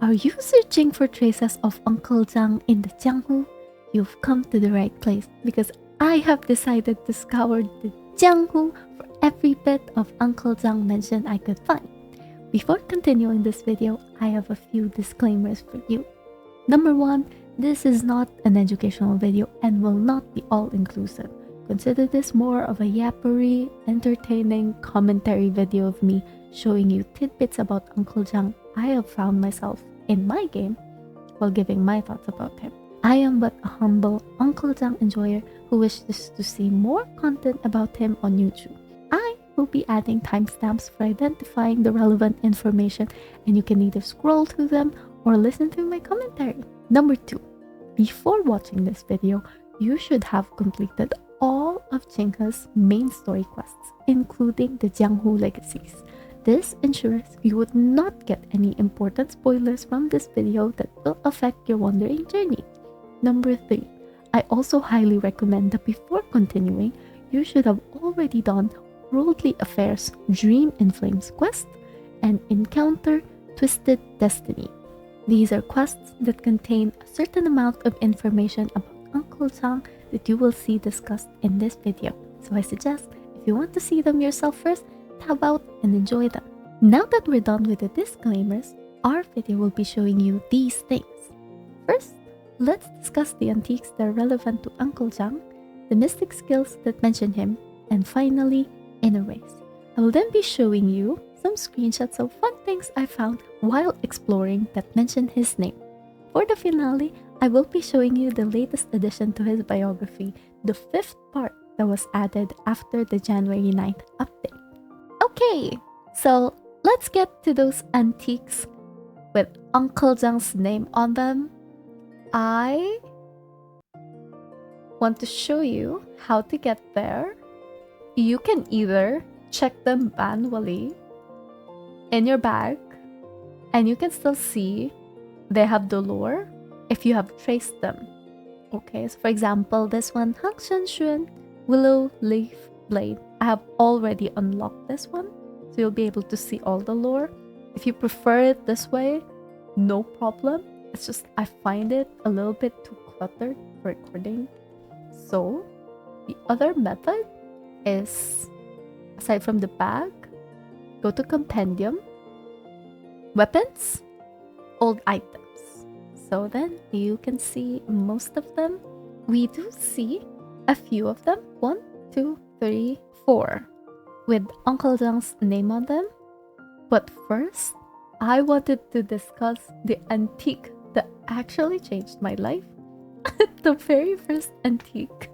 Are you searching for traces of Uncle Jiang in the Jianghu? You've come to the right place because I have decided to scour the Jianghu for every bit of Uncle Jiang mention I could find. Before continuing this video, I have a few disclaimers for you. Number 1, this is not an educational video and will not be all-inclusive. Consider this more of a yappery, entertaining commentary video of me showing you tidbits about Uncle Jiang I have found myself in my game while giving my thoughts about him. I am but a humble Uncle Jiang enjoyer who wishes to see more content about him on YouTube. I will be adding timestamps for identifying the relevant information, and you can either scroll through them or listen to my commentary. Number 2, before watching this video, you should have completed all of Jianghu's main story quests, including the Jianghu legacies. This ensures you would not get any important spoilers from this video that will affect your wandering journey. Number 3, I also highly recommend that before continuing, you should have already done Worldly Affairs Dream in Flames quest and Encounter Twisted Destiny. These are quests that contain a certain amount of information about Uncle Jiang that you will see discussed in this video. So I suggest, if you want to see them yourself first, tab out and enjoy them. Now that we're done with the disclaimers, our video will be showing you these things. First, let's discuss the antiques that are relevant to Uncle Jiang, the mystic skills that mention him, and finally, inner race. I will then be showing you some screenshots of fun things I found while exploring that mention his name. For the finale, I will be showing you the latest addition to his biography, the 5th part that was added after the January 9th update. Okay, so let's get to those antiques with Uncle Jiang's name on them. I want to show you how to get there. You can either check them manually in your bag, and you can still see they have the lore if you have traced them. Okay, so for example, this one, Xiangxun Willow Leaf Blade. I have already unlocked this one, so you'll be able to see all the lore. If you prefer it this way, no problem. It's just I find it a little bit too cluttered for recording. So the other method is, aside from the bag, go to Compendium, Weapons, Old Items. So then you can see most of them. We do see a few of them, 1, 2, 3, 4, with Uncle Jiang's name on them. But first, I wanted to discuss the antique that actually changed my life. The very first antique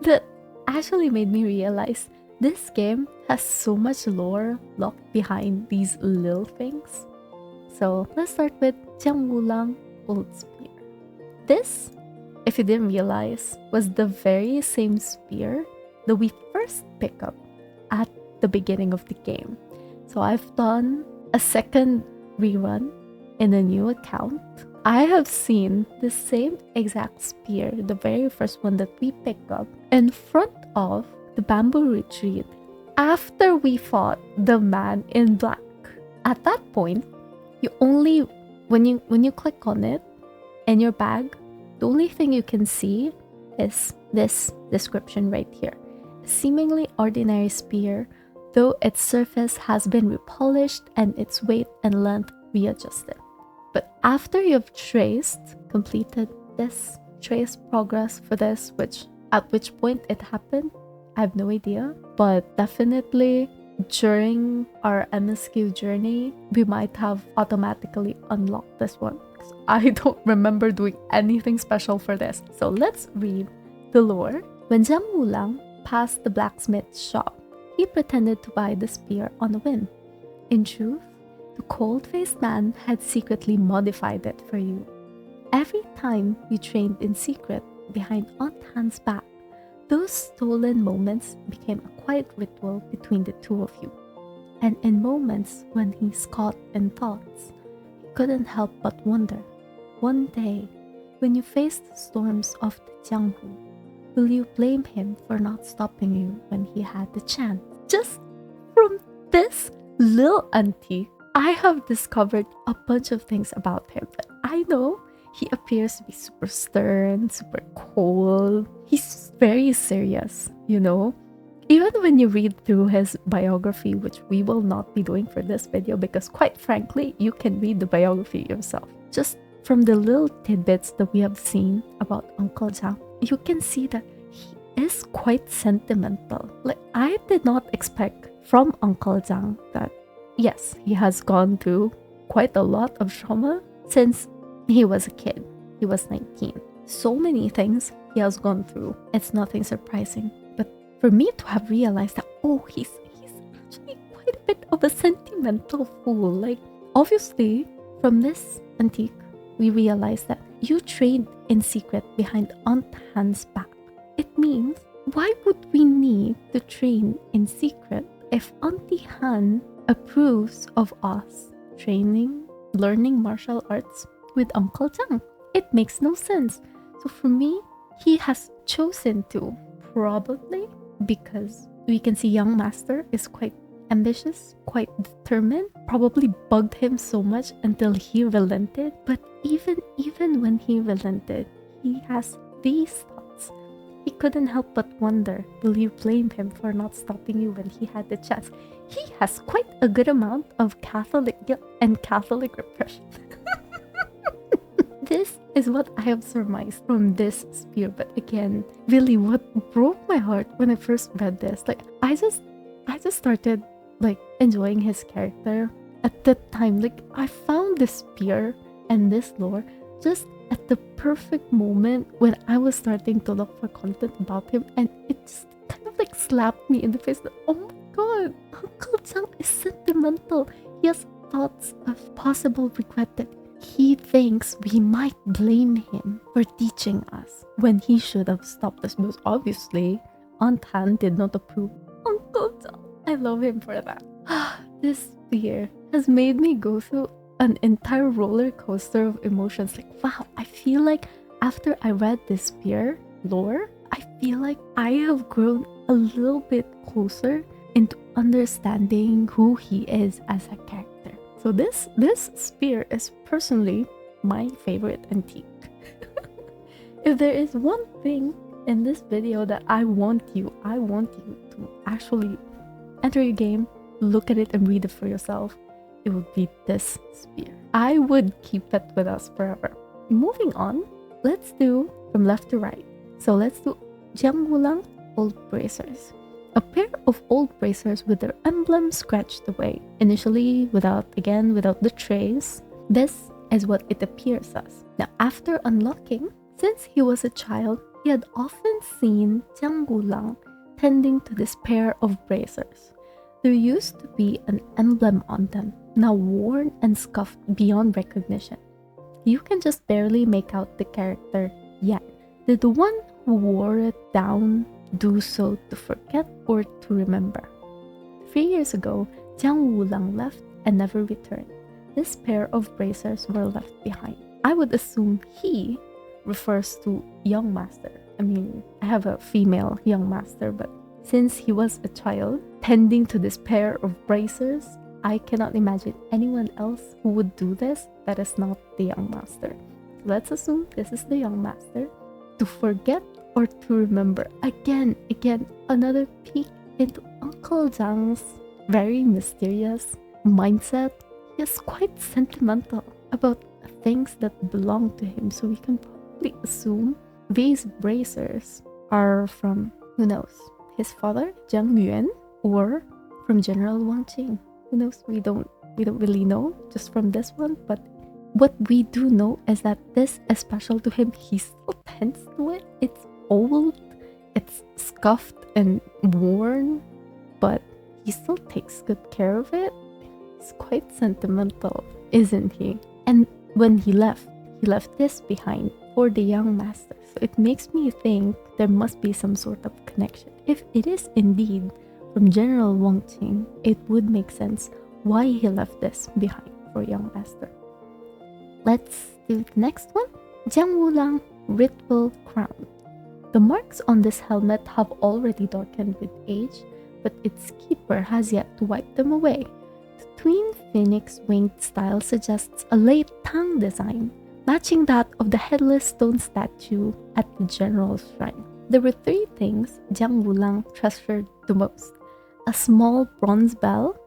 that actually made me realize this game has so much lore locked behind these little things. So let's start with Wulang Old Spear. This, if you didn't realize, was the very same spear that we first pick up at the beginning of the game. So I've done a second rerun in a new account. I have seen the same exact spear, the very first one that we picked up, in front of the bamboo retreat after we fought the man in black. At that point, you only, when you click on it in your bag, the only thing you can see is this description right here. A seemingly ordinary spear, though its surface has been repolished and its weight and length readjusted. But after you've completed this trace progress for this, at which point it happened, I have no idea. But definitely during our MSQ journey, we might have automatically unlocked this one. Because I don't remember doing anything special for this. So let's read the lore. When Wulang passed the blacksmith's shop, he pretended to buy the spear on a whim. In truth, the cold-faced man had secretly modified it for you. Every time you trained in secret behind Aunt Han's back, those stolen moments became a quiet ritual between the two of you. And in moments when he's caught in thoughts, he couldn't help but wonder, one day, when you face the storms of the Jianghu, will you blame him for not stopping you when he had the chance? Just from this little antique, I have discovered a bunch of things about him that I know. He appears to be super stern, super cold. He's very serious, you know? Even when you read through his biography, which we will not be doing for this video because quite frankly, you can read the biography yourself. Just from the little tidbits that we have seen about Uncle Jiang, you can see that he is quite sentimental. Like, I did not expect from Uncle Jiang that, yes, he has gone through quite a lot of trauma since he was a kid. He was 19. So many things he has gone through. It's nothing surprising. But for me to have realized that, oh, he's actually quite a bit of a sentimental fool. Like, obviously, from this antique, we realize that you trained in secret behind Aunt Han's back. It means, why would we need to train in secret if Auntie Han approves of us training, learning martial arts with Uncle Jiang? It makes no sense. So for me, he has chosen to, probably because we can see young master is quite ambitious, quite determined, probably bugged him so much until he relented. But even when he relented, he has these thoughts. He couldn't help but wonder, will you blame him for not stopping you when he had the chance? He has quite a good amount of Catholic guilt and Catholic repression. This is what I have surmised from this spear. But again, really what broke my heart when I first read this, like I just started like enjoying his character at that time. Like, I found this spear and this lore just at the perfect moment when I was starting to look for content about him, and it just kind of like slapped me in the face that, oh my god, Uncle Jiang is sentimental. He has thoughts of possible regret that he thinks we might blame him for teaching us when he should have stopped us, because obviously Aunt Han did not approve. Uncle Jiang, I love him for that. This year has made me go through an entire roller coaster of emotions. Like, wow, I feel like after I read this spear lore, I feel like I have grown a little bit closer into understanding who he is as a character. So this spear is personally my favorite antique. If there is one thing in this video that I want you to actually enter your game, look at it and read it for yourself, it would be this spear. I would keep it with us forever. Moving on, let's do from left to right. So let's do Wulang old bracers. A pair of old bracers with their emblem scratched away. Initially, without the trace, this is what it appears as. Now, after unlocking, since he was a child, he had often seen Wulang tending to this pair of bracers. There used to be an emblem on them, now worn and scuffed beyond recognition. You can just barely make out the character Yang. Did the one who wore it down do so to forget or to remember? 3 years ago, Wulang left and never returned. This pair of bracers were left behind. I would assume he refers to young master. I mean, I have a female young master, but since he was a child tending to this pair of bracers, I cannot imagine anyone else who would do this that is not the young master. Let's assume this is the young master. To forget or to remember. Again, another peek into Uncle Jiang's very mysterious mindset. He is quite sentimental about things that belong to him, so we can probably assume these bracers are from, who knows, his father, Jiang Yuan, or from General Wang Qing. Who knows? We don't really know just from this one, but what we do know is that this is special to him. He still tends to it. It's old, it's scuffed and worn, but he still takes good care of it. He's quite sentimental, isn't he? And when he left this behind for the young master. So it makes me think there must be some sort of connection. If it is indeed from General Wang Qing, it would make sense why he left this behind for young master. Let's do the next one. Wulang Ritual Crown. The marks on this helmet have already darkened with age, but its keeper has yet to wipe them away. The twin phoenix winged style suggests a late Tang design, matching that of the headless stone statue at the general shrine. There were three things Jiang Wulang treasured the most: a small bronze bell,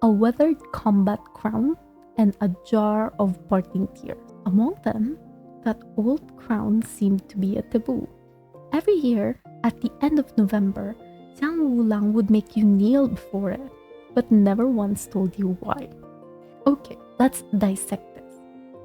a weathered combat crown, and a jar of parting tears. Among them, that old crown seemed to be a taboo. Every year, at the end of November, Jiang Wulang would make you kneel before it, but never once told you why. Okay, let's dissect this.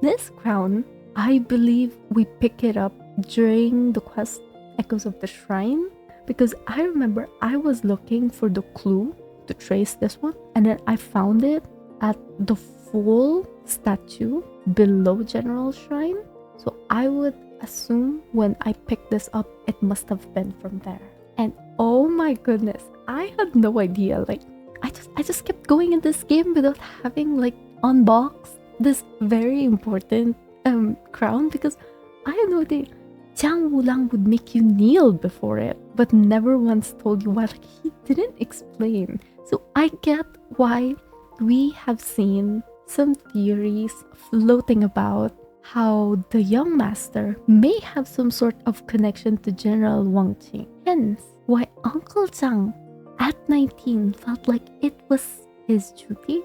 This crown, I believe we pick it up during the quest Echoes of the Shrine, because I remember I was looking for the clue to trace this one, and then I found it at the full statue below General Shrine. So I would assume when I picked this up, it must have been from there. And oh my goodness, I had no idea. Like, I just kept going in this game without having like unboxed this very important crown, because I had no idea. Jiang Wulang would make you kneel before it, but never once told you why. Like, he didn't explain. So I get why we have seen some theories floating about how the young master may have some sort of connection to General Wang Qing. Hence, why Uncle Jiang at 19 felt like it was his duty,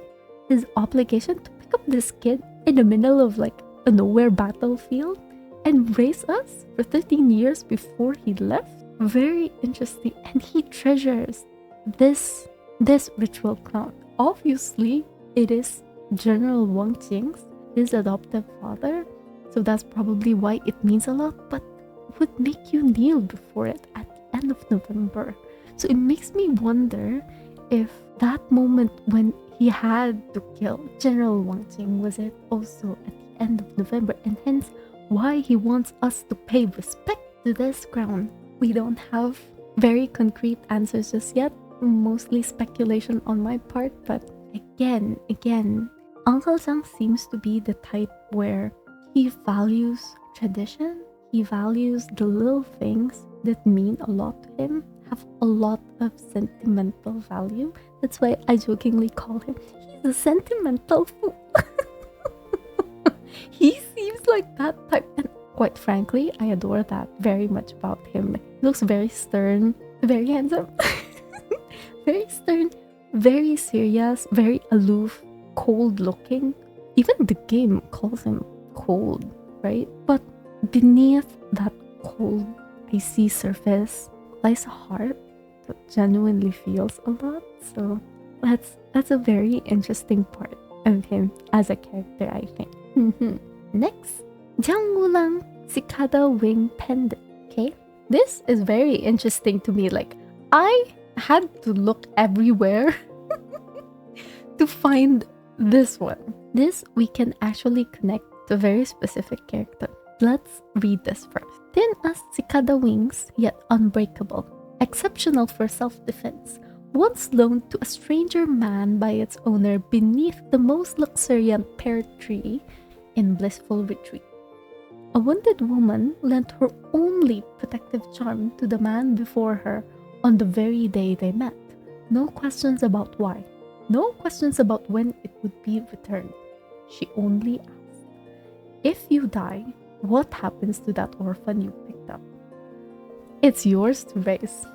his obligation to pick up this kid in the middle of like a nowhere battlefield and raise us for 13 years before he left. Very interesting. And he treasures this ritual crown. Obviously, it is General Wang Qing's, his adoptive father, so that's probably why it means a lot, but would make you kneel before it at the end of November. So it makes me wonder if that moment when he had to kill General Wang Qing, was it also at the end of November, and hence why he wants us to pay respect to this crown. We don't have very concrete answers just yet, mostly speculation on my part, but again, Uncle Jiang seems to be the type where he values tradition, he values the little things that mean a lot to him, have a lot of sentimental value. That's why I jokingly call him, he's a sentimental fool. He seems like that type, and quite frankly, I adore that very much about him. He looks very stern, very handsome, very stern, very serious, very aloof, cold looking. Even the game calls him cold, right? But beneath that cold, icy surface lies a heart that genuinely feels a lot. So that's a very interesting part of him as a character, I think. Next, Jiang Wulang Cicada Wing Pendant. Okay, this is very interesting to me. Like, I had to look everywhere to find this one. This we can actually connect to a very specific character. Let's read this first. Thin as cicada wings, yet unbreakable, exceptional for self-defense, once loaned to a stranger man by its owner beneath the most luxuriant pear tree in blissful retreat. A wounded woman lent her only protective charm to the man before her on the very day they met. No questions about why. No questions about when it would be returned. She only asked, if you die, what happens to that orphan you picked up? It's yours to raise.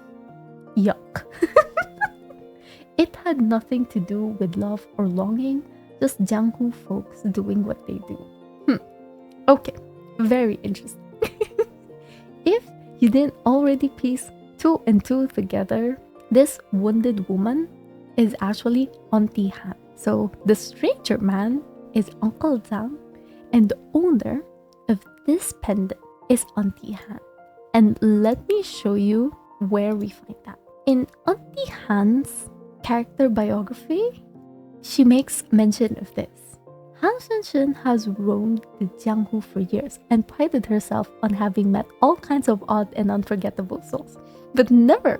Yuck. It had nothing to do with love or longing, just Jianghu folks doing what they do. Okay, very interesting. If you didn't already piece two and two together, this wounded woman is actually Auntie Han. So the stranger man is Uncle Jiang, and the owner of this pendant is Auntie Han. And let me show you where we find that. In Auntie Han's character biography, she makes mention of this. Xiangxun has roamed the Jianghu for years and prided herself on having met all kinds of odd and unforgettable souls, but never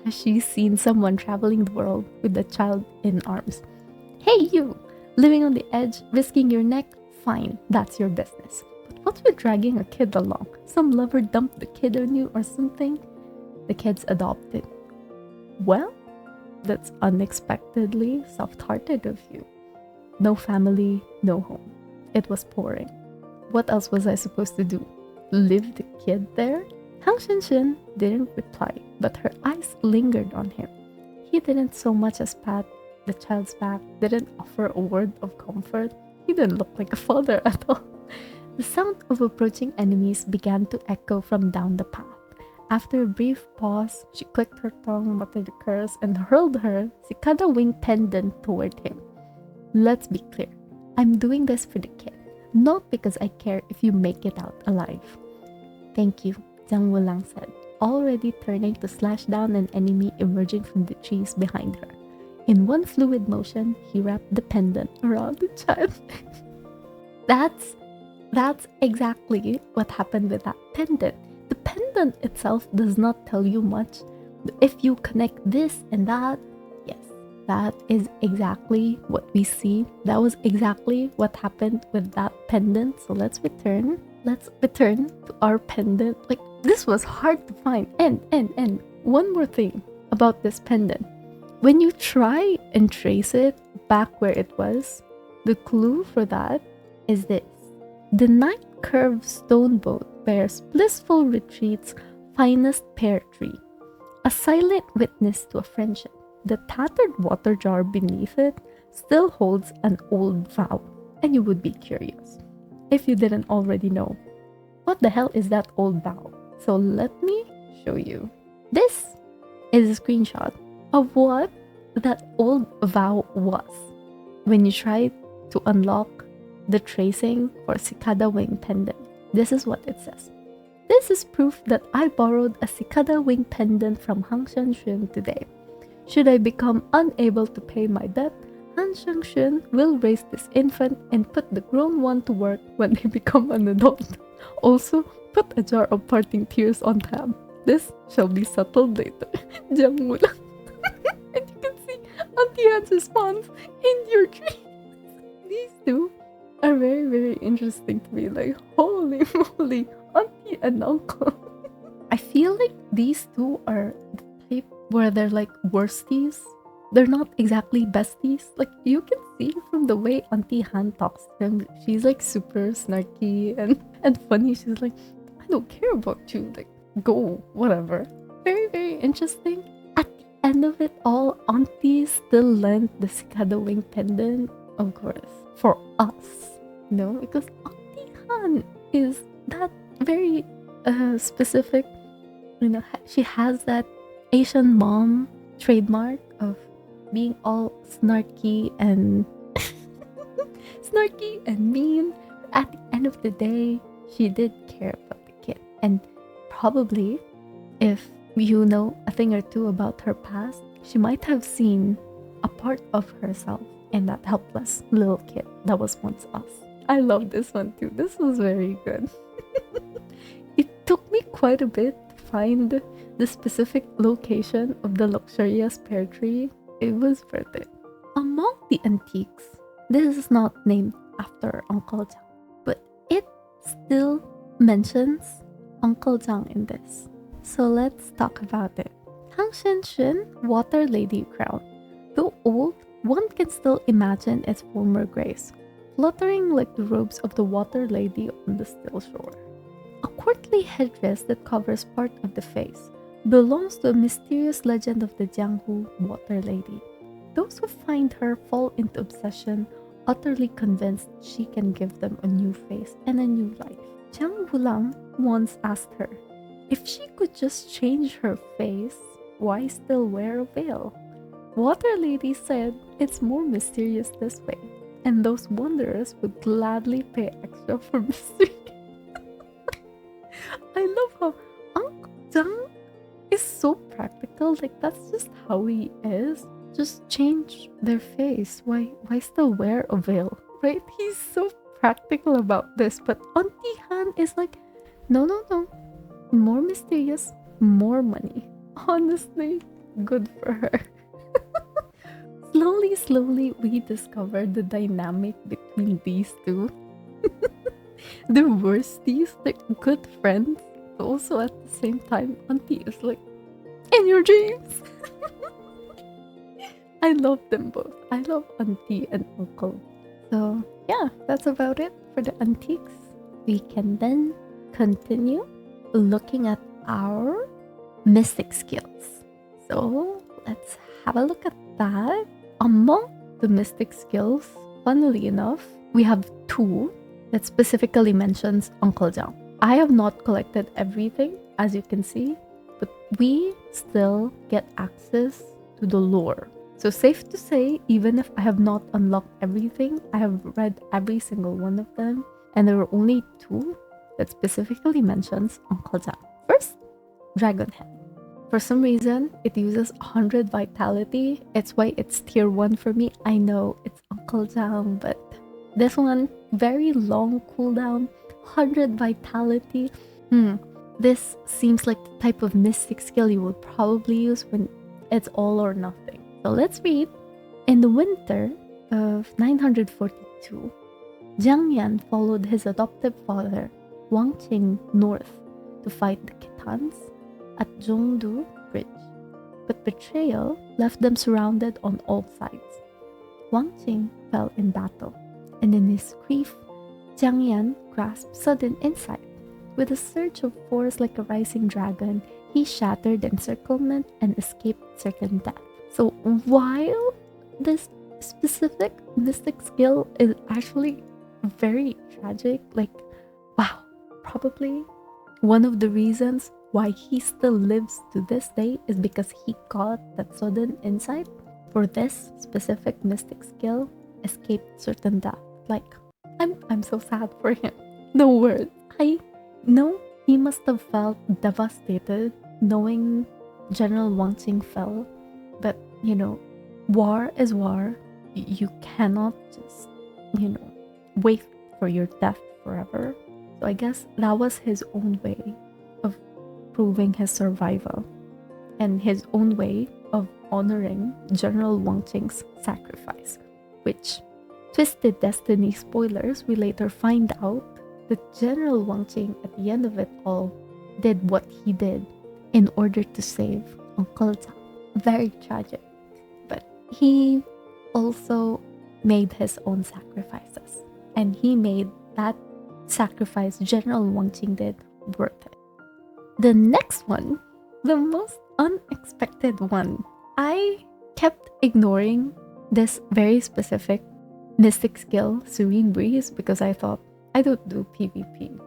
has she seen someone traveling the world with a child in arms. Hey you, living on the edge, risking your neck, fine, that's your business. But what's with dragging a kid along? Some lover dumped the kid on you or something? The kid's adopted. Well, that's unexpectedly soft-hearted of you. no family, no home. It was pouring. What else was I supposed to do? Leave the kid there? Xiangxun didn't reply, but her eyes lingered on him. He didn't so much as pat the child's back, didn't offer a word of comfort. He didn't look like a father at all. The sound of approaching enemies began to echo from down the path. After a brief pause, she clicked her tongue, muttered a curse, and hurled her cicada wing pendant toward him. Let's be clear. I'm doing this for the kid, not because I care if you make it out alive. Thank you, Wulang said, already turning to slash down an enemy emerging from the trees behind her. In one fluid motion, he wrapped the pendant around the child. That's exactly what happened with that pendant. The pendant itself does not tell you much. If you connect this and that, yes, that is exactly what we see. That was exactly what happened with that pendant. So let's return to our pendant. Like, this was hard to find. And one more thing about this pendant. When you try and trace it back where it was, the clue for that is this. The night-curved stone boat bears Blissful Retreat's finest pear tree, a silent witness to a friendship. The tattered water jar beneath it still holds an old vow, and you would be curious, if you didn't already know, what the hell is that old vow? So let me show you. This is a screenshot of what that old vow was. When you try to unlock the tracing for cicada wing pendant, this is what it says. This is proof that I borrowed a cicada wing pendant from Xiangxun today. Should I become unable to pay my debt, Xiangxun will raise this infant and put the grown one to work when they become an adult. Also, put a jar of parting tears on tab. This shall be settled later. Jianghu. And you can see Auntie Han's response in your dreams. These two are very, very interesting to me. Like, holy moly, Auntie and Uncle. I feel like these two are the type where they're like worsties. They're not exactly besties. Like, you can see from the way Auntie Han talks to him, she's like super snarky and funny. She's like, I don't care about you. Like, go, whatever. Very, very interesting. At the end of it all, Auntie still lent the cicada wing pendant, of course, for us. No, because Auntie Han is that very specific. You know, she has that Asian mom trademark of being all snarky and mean. At the end of the day, she did care about the kid. And probably, if you know a thing or two about her past, she might have seen a part of herself in that helpless little kid that was once us. I love this one too. This was very good. It took me quite a bit to find the specific location of the luxurious pear tree. It was worth it. Among the antiques, this is not named after Uncle Jiang, but it still mentions Uncle Jiang in this. So let's talk about it. Xiangxun Water Lady Crown. Though old, one can still imagine its former grace, fluttering like the robes of the water lady on the still shore. A courtly headdress that covers part of the face belongs to a mysterious legend of the Jianghu water lady. Those who find her fall into obsession, utterly convinced she can give them a new face and a new life. Wulang once asked her, if she could just change her face, why still wear a veil? Water Lady said it's more mysterious this way, and those wanderers would gladly pay extra for mystery. I love how Uncle Jiang is so practical. Like, that's just how he is. Just change their face. Why still wear a veil, right? He's so practical about this. But Auntie Han is like, no. More mysterious, more money. Honestly, good for her. Slowly, we discovered the dynamic between these two. The worsties, like good friends. Also, at the same time, Auntie is like, in your dreams. I love them both. I love Auntie and Uncle. So yeah, that's about it for the antiques. We can then continue looking at our mystic skills. So let's have a look at that. Among the mystic skills, funnily enough, we have two that specifically mentions Uncle Jiang. I have not collected everything, as you can see, but we still get access to the lore. So safe to say, even if I have not unlocked everything, I have read every single one of them, and there were only two that specifically mentions Uncle Jiang. First, Dragon Head. For some reason, it uses 100 vitality. It's why it's tier 1 for me. I know it's Uncle Jiang, but this one, very long cooldown, 100 vitality. This seems like the type of mystic skill you would probably use when it's all or nothing. So let's read. In the winter of 942, Jiang Yan followed his adoptive father, Wang Qing, north to fight the Khitans at Zhongdu Bridge. But betrayal left them surrounded on all sides. Wang Qing fell in battle, and in his grief, Jiang Yan grasped sudden insight. With a surge of force like a rising dragon, he shattered encirclement and escaped certain death. So while this specific mystic skill is actually very tragic, like, wow, probably one of the reasons why he still lives to this day is because he got that sudden insight. For this specific mystic skill, escaped certain death. Like, I'm so sad for him. No words. I know he must have felt devastated knowing General Wang Qing fell. But, war is war. You cannot just, wait for your death forever. So I guess that was his own way of proving his survival and his own way of honoring General Wang Qing's sacrifice, which, twisted destiny spoilers, we later find out that General Wang Qing, at the end of it all, did what he did in order to save Uncle Jiang. Very tragic. But he also made his own sacrifices, and he made that sacrifice General Wang Qing did worth it. The next one, the most unexpected one. I kept ignoring this very specific mystic skill, Serene Breeze, because I thought, I don't do PvP.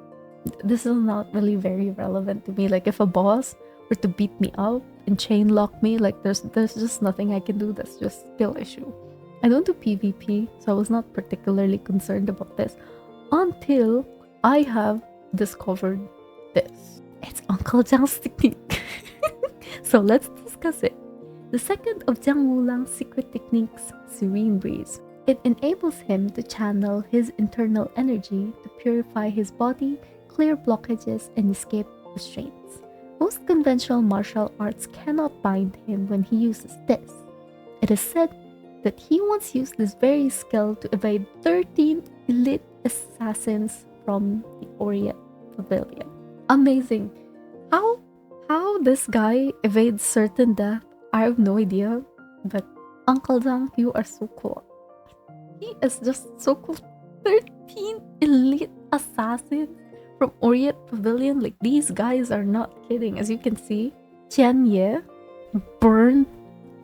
This is not really very relevant to me. Like, if a boss were to beat me up and chain lock me, like, there's just nothing I can do. That's just skill issue. I don't do PvP, so I was not particularly concerned about this until I have discovered this. It's Uncle Jiang's technique. So let's discuss it. The second of Jiang Wulang's secret techniques, Serene Breeze. It enables him to channel his internal energy to purify his body, clear blockages, and escape restraints. Most conventional martial arts cannot bind him when he uses this. It is said that he once used this very skill to evade 13 elite assassins from the Orient Pavilion. Amazing. How this guy evades certain death, I have no idea. But Uncle Jiang, you are so cool. He is just so cool. 13 elite assassins from Orient Pavilion. Like, these guys are not kidding. As you can see, Tian Ye burned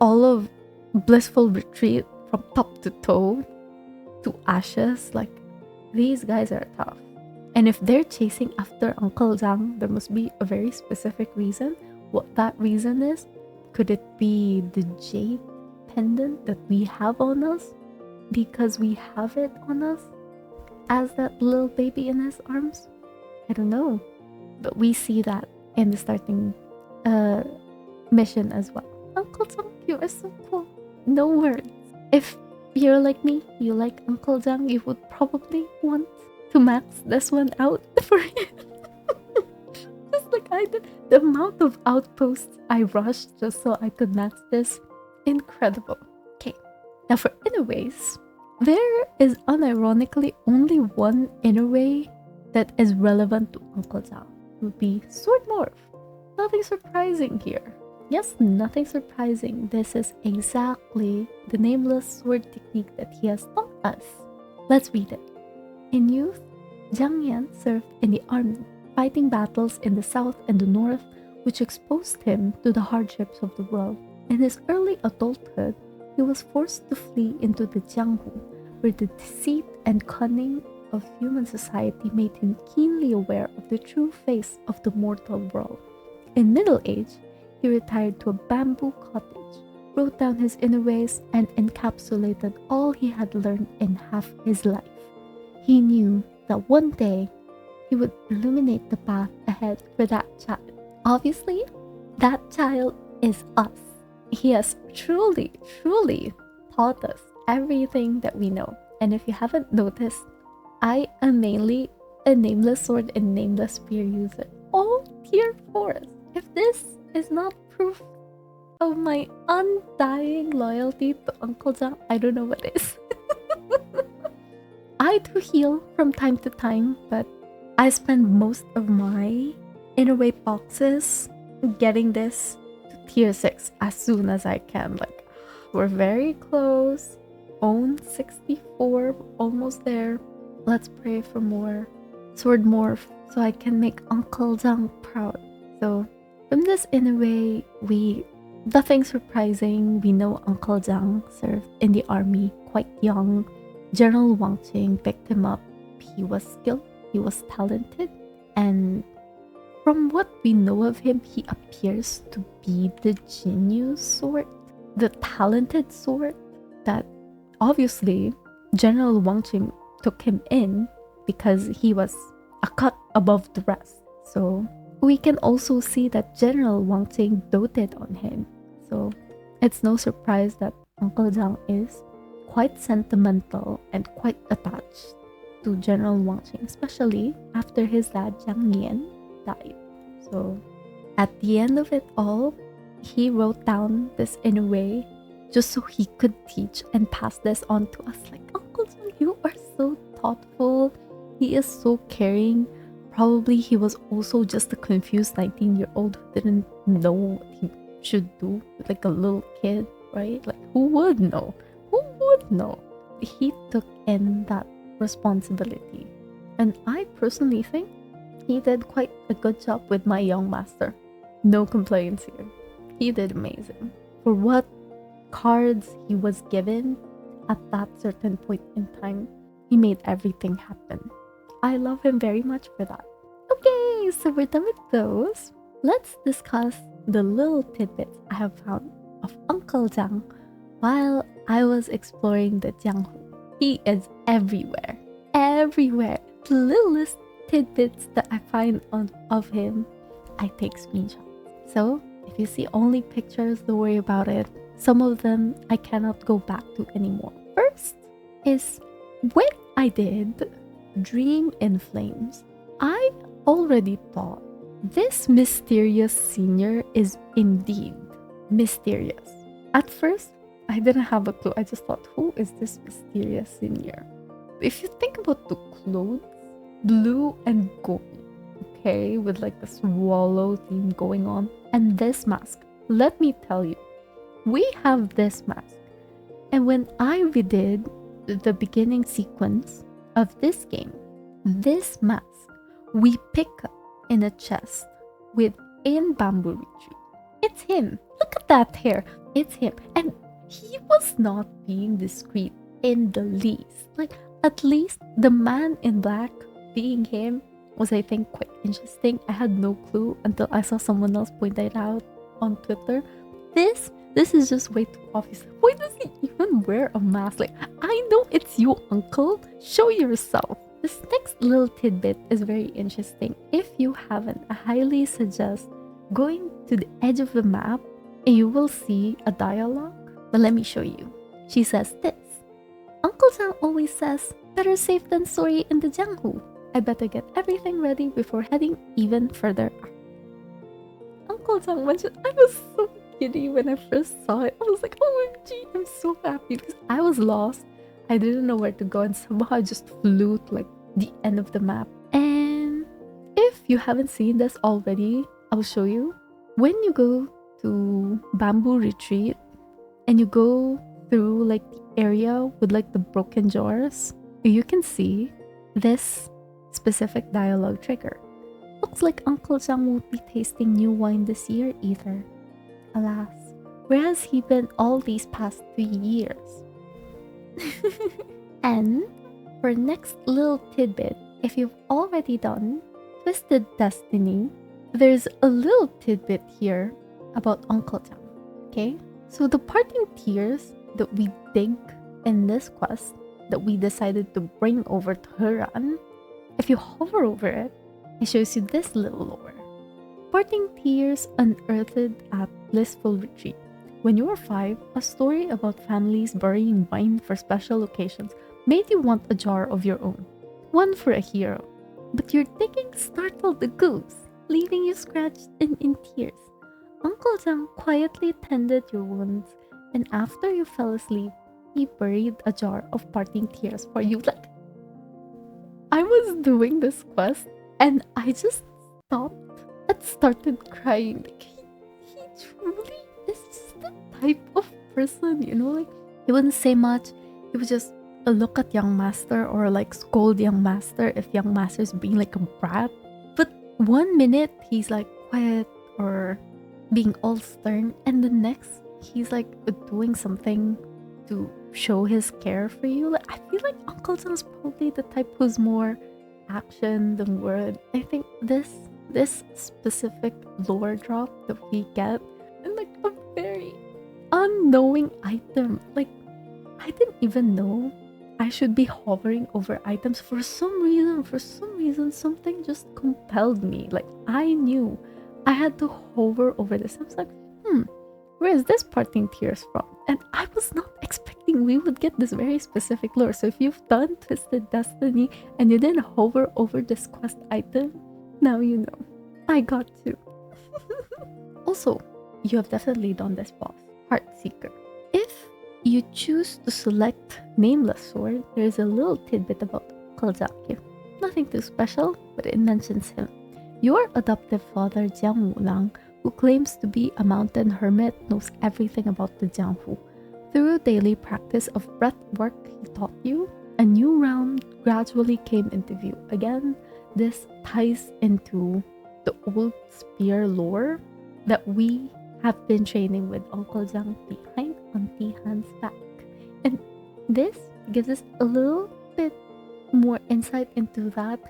all of Blissful Retreat from top to toe to ashes. Like, these guys are tough. And if they're chasing after Uncle Jiang, there must be a very specific reason. What that reason is, could it be the jade pendant that we have on us? Because we have it on us as that little baby in his arms? I don't know. But we see that in the starting mission as well. Uncle Jiang, you are so cool. No words. If you're like me, you like Uncle Jiang, you would probably want to max this one out for him. Just like I did. The amount of outposts I rushed just so I could max this, incredible. Okay, now for inner ways, there is unironically only one inner way that is relevant to Uncle Jiang. It would be Sword Morph. Nothing surprising here. Yes, nothing surprising. This is exactly the nameless sword technique that he has taught us. Let's read it. In youth, Jiang Yan served in the army, fighting battles in the south and the north, which exposed him to the hardships of the world. In his early adulthood, he was forced to flee into the Jianghu, where the deceit and cunning of human society made him keenly aware of the true face of the mortal world. In middle age, he retired to a bamboo cottage, wrote down his inner ways, and encapsulated all he had learned in half his life. He knew that one day he would illuminate the path ahead for that child. Obviously, that child is us. He has truly, truly taught us everything that we know. And if you haven't noticed, I am mainly a nameless sword and nameless spear user. All tier 4s. If this is not proof of my undying loyalty to Uncle Jiang, I don't know what is. I do heal from time to time, but I spend most of my inner way boxes getting this to tier 6 as soon as I can. Like, we're very close. Own 64, almost there. Let's pray for more sword morph so I can make Uncle Jiang proud. So from this inner way, nothing surprising. We know Uncle Jiang served in the army quite young. General Wang Qing picked him up. He was skilled, he was talented, and from what we know of him, he appears to be the genius sort, the talented sort that obviously General Wang Qing took him in because he was a cut above the rest. So we can also see that General Wang Qing doted on him. So it's no surprise that Uncle Jiang is quite sentimental and quite attached to General Wang Qing, especially after his dad Jiang Yan died. So at the end of it all, he wrote down this in a way just so he could teach and pass this on to us. Like, Uncle Jiang, you are so thoughtful. He is so caring. Probably he was also just a confused 19-year-old who didn't know what he should do with like a little kid, right? Like, who would know? Who would know? He took in that responsibility. And I personally think he did quite a good job with my young master. No complaints here. He did amazing. For what cards he was given at that certain point in time, he made everything happen. I love him very much for that. Okay, so we're done with those. Let's discuss the little tidbits I have found of Uncle Jiang while I was exploring the Jianghu. He is everywhere. Everywhere. The littlest tidbits that I find of him, I take screenshots. So if you see only pictures, don't worry about it. Some of them I cannot go back to anymore. First is when I did Dream in Flames, I already thought this mysterious senior is indeed mysterious. At first, I didn't have a clue. I just thought, who is this mysterious senior? If you think about the clothes, blue and gold, okay, with like a swallow theme going on, and this mask, let me tell you, we have this mask. And when I redid the beginning sequence of this game, this mask we pick up in a chest within Bamboo Retreat. It's him. Look at that hair. It's him. And he was not being discreet in the least. Like, at least the man in black being him was, I think, quite interesting. I had no clue until I saw someone else point it out on Twitter. This is just way too obvious. Why does he even wear a mask? Like, I know it's you, uncle. Show yourself. This next little tidbit is very interesting. If you haven't, I highly suggest going to the edge of the map and you will see a dialogue. But let me show you. She says this. Uncle Jiang always says, better safe than sorry in the Jianghu. I better get everything ready before heading even further. Uncle Jiang mentioned, I was so giddy when I first saw it. I was like, OMG, I'm so happy because I was lost. I didn't know where to go and somehow I just flew to like the end of the map. And if you haven't seen this already, I'll show you. When you go to Bamboo Retreat and you go through like the area with like the broken jars, you can see this specific dialogue trigger. Looks like Uncle Jiang won't be tasting new wine this year either. Alas, where has he been all these past 3 years? And for next little tidbit, if you've already done Twisted Destiny, there's a little tidbit here about Uncle Jiang, okay? So the parting tears that we dig in this quest that we decided to bring over to Huran, if you hover over it, it shows you this little lore. Parting tears unearthed at blissful retreat. When you were 5, a story about families burying wine for special occasions made you want a jar of your own, one for a hero. But your digging startled the goose, leaving you scratched and in tears. Uncle Jiang quietly tended your wounds, and after you fell asleep, he buried a jar of parting tears for you. Like, I was doing this quest, and I just stopped and started crying. Like, he truly is just the type of person, you know, like, he wouldn't say much. He would just look at young master or like scold young master if young master's being like a brat. But 1 minute he's like quiet or being all stern, and the next he's like doing something to show his care for you. Like, I feel like Uncle Jiang's probably the type who's more action than word. I think this specific lore drop that we get, and like a very unknowing item. Like, I didn't even know I should be hovering over items. For some reason, something just compelled me. Like, I knew I had to hover over this. I was like, where is this parting tears from? And I was not expecting we would get this very specific lore. So if you've done Twisted Destiny and you didn't hover over this quest item, now you know. I got to. Also, you have definitely done this boss, Heartseeker. If you choose to select Nameless Sword, there is a little tidbit about Uncle Jiang. Nothing too special, but it mentions him. Your adoptive father, Wulang, who claims to be a mountain hermit, knows everything about the Jianghu. Through daily practice of breath work he taught you, a new realm gradually came into view. Again, this ties into the old spear lore that we have been training with Uncle Jiang behind Auntie Han's back. And this gives us a little bit more insight into that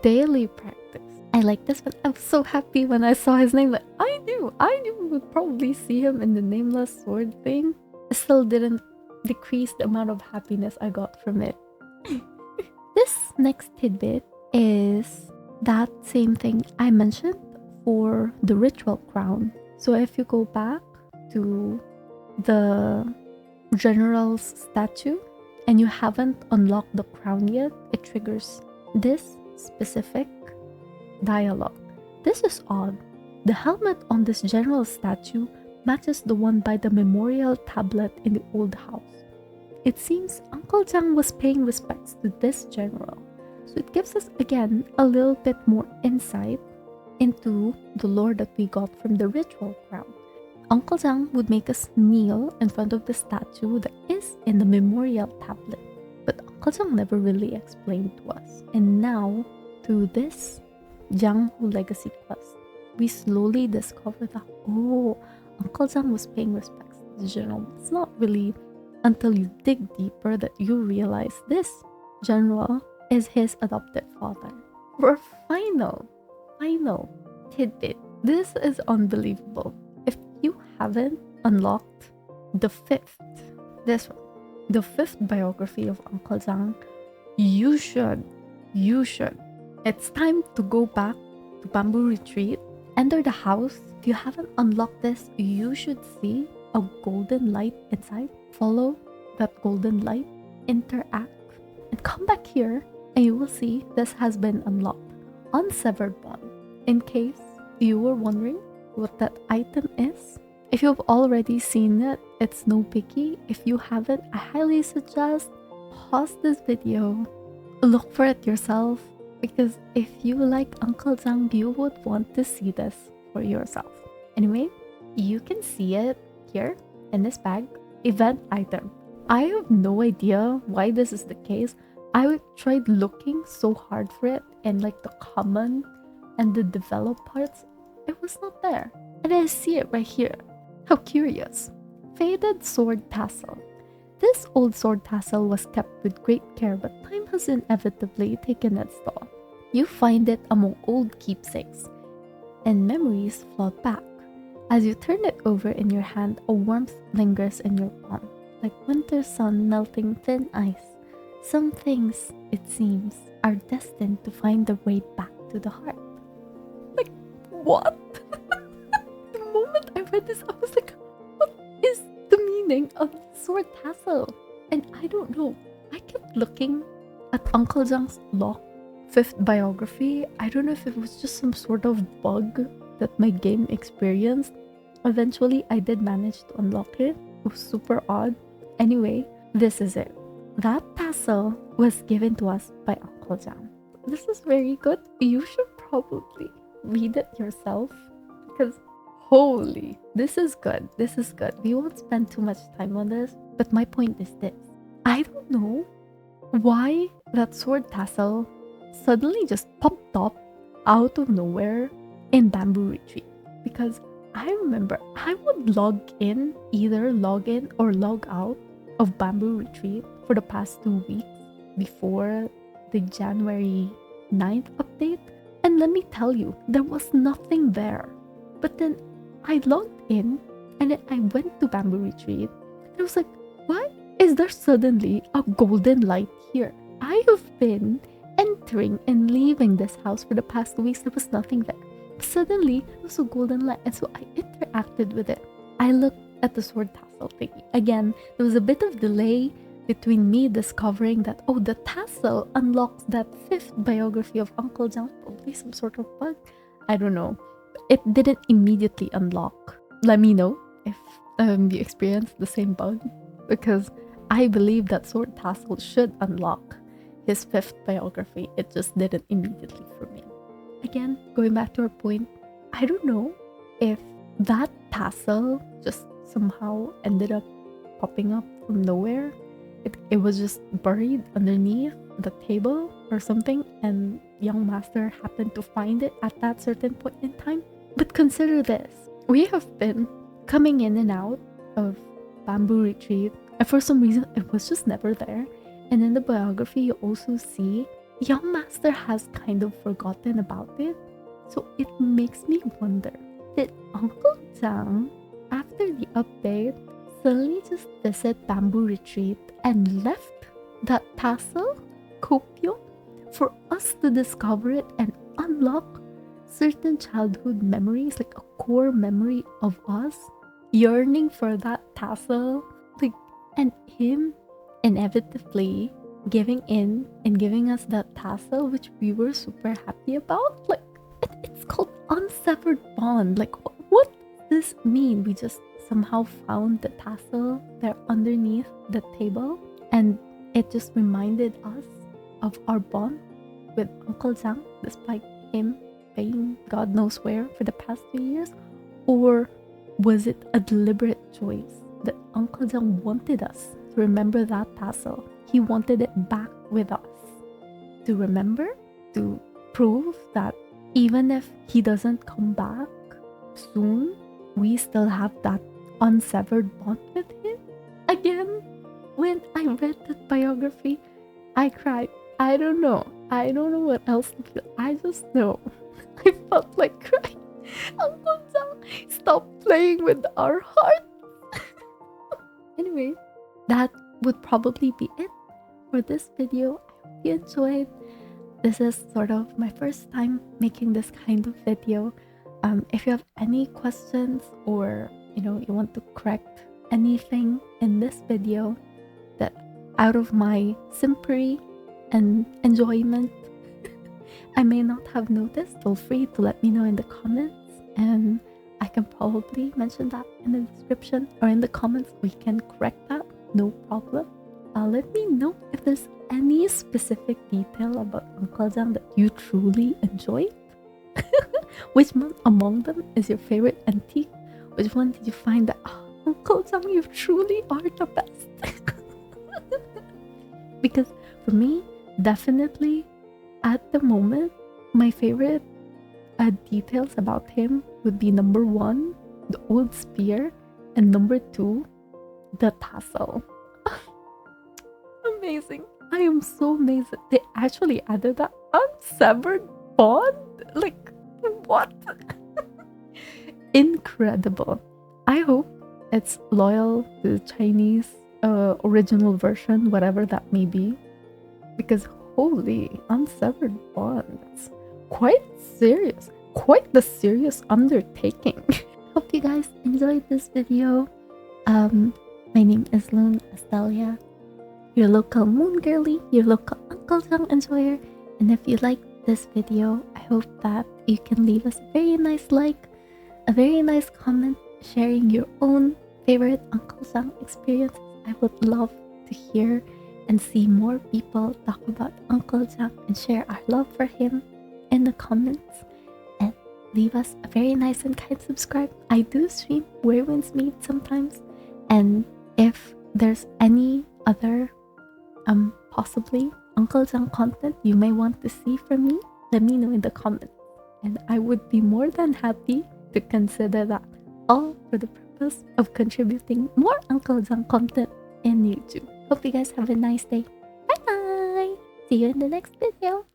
daily practice. I like this one. I was so happy when I saw his name. Like, I knew we would probably see him in the Nameless Sword thing. It still didn't decrease the amount of happiness I got from it. This next tidbit is that same thing I mentioned for the ritual crown. So if you go back to the general's statue and you haven't unlocked the crown yet, it triggers this specific dialogue. This is odd. The helmet on this general statue matches the one by the memorial tablet in the old house. It seems Uncle Jiang was paying respects to this general. So it gives us again a little bit more insight into the lore that we got from the ritual crown. Uncle Jiang would make us kneel in front of the statue that is in the memorial tablet. But Uncle Jiang never really explained to us. And now, through this Jianghu Legacy quest, we slowly discover that, Uncle Jiang was paying respects to the general. It's not really until you dig deeper that you realize this general is his adopted father. For final tidbit, this is unbelievable. If you haven't unlocked the fifth biography of Uncle Jiang, you should. It's time to go back to Bamboo Retreat, enter the house. If you haven't unlocked this, you should see a golden light inside. Follow that golden light, interact, and come back here, and you will see this has been unlocked. Unsevered Bond. In case you were wondering what that item is, if you've already seen it, it's no biggie. If you haven't, I highly suggest pause this video, look for it yourself, because if you like Uncle Jiang, you would want to see this for yourself. Anyway, you can see it here in this bag, event item. I have no idea why this is the case. I tried looking so hard for it, and like the common and the developed parts, it was not there. And I see it right here. How curious. Faded sword tassel. This old sword tassel was kept with great care, but time has inevitably taken its toll. You find it among old keepsakes, and memories float back. As you turn it over in your hand, a warmth lingers in your palm, like winter sun melting thin ice. Some things, it seems, are destined to find their way back to the heart. Like, what? The moment I read this, I was like, what is the meaning of sword tassel? And I don't know. I kept looking at Uncle Jiang's lock 5th biography. I don't know if it was just some sort of bug that my game experienced. Eventually, I did manage to unlock it. It was super odd. Anyway, this is it. That tassel was given to us by Uncle Jiang. This is very good. You should probably read it yourself because holy, this is good. This is good. We won't spend too much time on this, but my point is this. I don't know why that sword tassel suddenly just popped up out of nowhere in Bamboo Retreat, because I remember I would either log in or log out of Bamboo Retreat for the past 2 weeks before the January 9th update. And let me tell you, there was nothing there. But then I logged in and then I went to Bamboo Retreat. And I was like, why is there suddenly a golden light here? I have been entering and leaving this house for the past 2 weeks. There was nothing there. Suddenly, there was a golden light. And so I interacted with it. I looked at the sword tassel thingy. Again, there was a bit of delay between me discovering that, oh, the tassel unlocks that 5th biography of Uncle Jiang. Probably some sort of bug. I don't know. It didn't immediately unlock. Let me know if you experienced the same bug, because I believe that sword tassel should unlock his 5th biography. It just didn't immediately for me. Again, going back to our point, I don't know if that tassel just somehow ended up popping up from nowhere. It was just buried underneath the table or something, and young master happened to find it at that certain point in time. But consider this. We have been coming in and out of Bamboo Retreat, and for some reason it was just never there. And in the biography you also see young master has kind of forgotten about it. So it makes me wonder, did Uncle Jiang, after the update, suddenly just visit Bamboo Retreat and left that tassel, Kopyo, for us to discover it and unlock certain childhood memories, like a core memory of us yearning for that tassel, like, and him inevitably giving in and giving us that tassel, which we were super happy about. Like, it's called unsevered bond. Like, what does this mean? We just somehow found the tassel there underneath the table, and it just reminded us of our bond with Uncle Jiang, despite him being God knows where for the past 2 years. Or was it a deliberate choice that Uncle Jiang wanted us to remember that tassel? He wanted it back with us to remember, to prove that even if he doesn't come back soon, we still have that unsevered bond with him. Again, when I read that biography, I cried. I don't know what else to feel. I just know I felt like crying. Uncle Jiang, stop playing with our hearts. Anyway, that would probably be it for this video. I hope you enjoyed. This is sort of my first time making this kind of video. If you have any questions, or you want to correct anything in this video that out of my simpery and enjoyment I may not have noticed, feel free to let me know in the comments, and I can probably mention that in the description or in the comments. We can correct that, no problem. Let me know if there's any specific detail about Uncle Jiang that you truly enjoyed. Which one among them is your favorite antique? Which one did you find that, Uncle Jiang, you truly are the best? Because for me, definitely at the moment, my favorite details about him would be number 1, the old spear, and number 2, the tassel. Amazing. I am so amazed. They actually added that unsevered bond? Like, what? Incredible. I hope it's loyal to the Chinese original version, whatever that may be. Because holy, unsevered bonds. Quite serious. Quite the serious undertaking. Hope you guys enjoyed this video. My name is Loon Estelia, your local moon girly, your local Uncle Jiang enjoyer. And if you liked this video, I hope that you can leave us a very nice like, a very nice comment, sharing your own favorite Uncle Jiang experiences. I would love to hear and see more people talk about Uncle Jiang and share our love for him in the comments. And leave us a very nice and kind subscribe. I do stream Where Winds Meet sometimes. And if there's any other possibly Uncle Jiang content you may want to see from me, let me know in the comments. And I would be more than happy to consider that, all for the purpose of contributing more Uncle Jiang content in YouTube. Hope you guys have a nice day. Bye bye! See you in the next video.